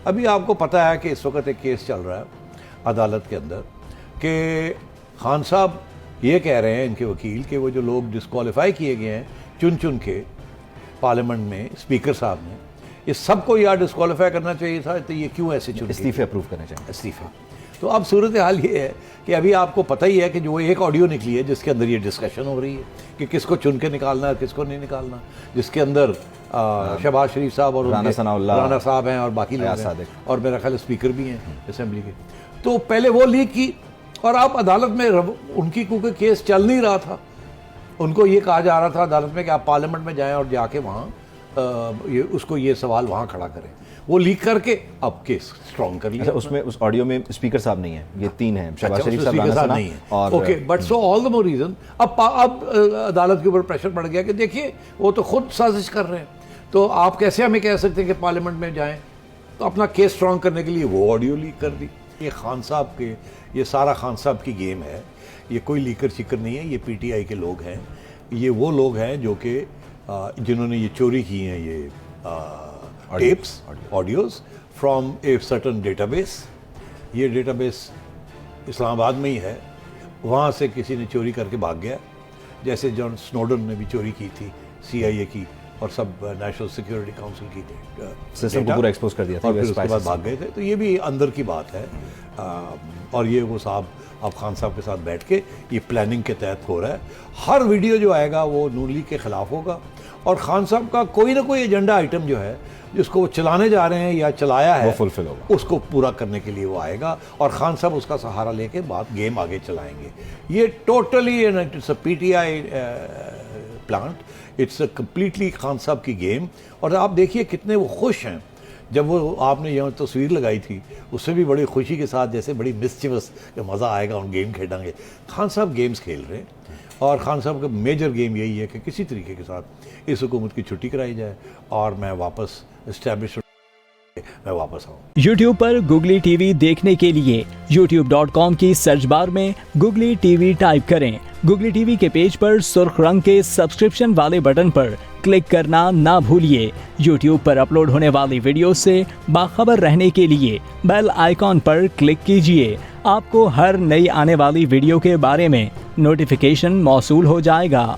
अभी आपको पता है कि इस वक्त एक केस चल रहा है अदालत के अंदर कि खान साहब ये कह रहे हैं, इनके वकील, कि वो जो लोग डिस्क्वालीफाई किए गए हैं चुन चुन के पार्लियामेंट में स्पीकर साहब ने, इस सबको यार डिस्क्वालीफाई करना चाहिए था, तो ये क्यों ऐसे चुन इस्तीफे अप्रूव करने चाहिए? इस्तीफे। तो अब सूरत हाल ये है कि अभी आपको पता ही है कि जो एक ऑडियो निकली है जिसके अंदर ये डिस्कशन हो रही है कि किसको चुन के निकालना है, किसको नहीं निकालना, जिसके अंदर शहबाज शरीफ साहब और राना साहब हैं और बाकी लोग हैं, और मेरा ख्याल स्पीकर भी हैं असेंबली के। तो पहले वो लीक की और अब अदालत में उनकी क्योंकि केस चल नहीं रहा था, उनको ये कहा जा रहा था अदालत में कि आप पार्लियामेंट में जाएं और जाके वहाँ ये सवाल वहाँ खड़ा करें। वो लीक करके अब केस स्ट्रॉन्ग कर लिया। अच्छा, उसमें उस ऑडियो में स्पीकर साहब नहीं है, ये 3 हैं, शहबाज शरीफ साहब, राना साहब नहीं है, और okay, but so all the more reason अब अदालत के ऊपर प्रेशर बढ़ गया कि देखिए वो तो खुद साजिश कर रहे हैं, तो आप कैसे हमें कह सकते हैं कि पार्लियामेंट में जाएं। तो अपना केस स्ट्रॉन्ग करने के लिए वो ऑडियो लीक कर दी। ये खान साहब के, ये सारा खान साहब की गेम है, ये कोई लीकर शिकर नहीं है, ये पीटीआई के लोग हैं, ये वो लोग हैं जो कि जिन्होंने ये चोरी की हैं ये tapes, audios from a certain database. ये डेटाबेस इस्लामाबाद में ही है, वहाँ से किसी ने चोरी करके भाग गया, जैसे जॉन स्नोडन ने भी चोरी की थी CIA की और सब नेशनल सिक्योरिटी काउंसिल की सिस्टम को पूरा एक्सपोज कर दिया था, और फिर उसके बाद भाग गए थे। तो ये भी अंदर की बात है। और ये वो साहब अब खान साहब के साथ बैठ के ये प्लानिंग के तहत हो रहा है। हर वीडियो जो आएगा वो नून लीग के खिलाफ होगा और खान साहब का कोई ना कोई एजेंडा आइटम जो है जिसको वो चलाने जा रहे हैं या चलाया है, वो फुलफिल होगा, उसको पूरा करने के लिए वो आएगा और खान साहब उसका सहारा लेके बात गेम आगे चलाएंगे। ये totally it's a PTI plant, it's a completely Khan साहब की गेम। और आप देखिए कितने वो खुश हैं, जब वो आपने यहाँ तस्वीर लगाई थी उससे भी बड़ी खुशी के साथ, जैसे बड़ी मिस्चिवस कि मज़ा आएगा, हम गेम खेलेंगे। खान साहब गेम्स खेल रहे हैं और खान साहब का मेजर गेम यही है कि किसी तरीके के साथ इस हुकूमत की छुट्टी कराई जाए और मैं वापस इस्टेब्लिश मैं वापस आऊँ। YouTube पर गुगली टीवी देखने के लिए youtube.com की सर्च बार में गुगली टीवी टाइप करें। गुगली टीवी के पेज पर सुर्ख रंग के सब्सक्रिप्शन वाले बटन पर क्लिक करना ना भूलिए। YouTube पर अपलोड होने वाली वीडियो से बाखबर रहने के लिए बेल आइकॉन पर क्लिक कीजिए। आपको हर नई आने वाली वीडियो के बारे में नोटिफिकेशन मौसूल हो जाएगा।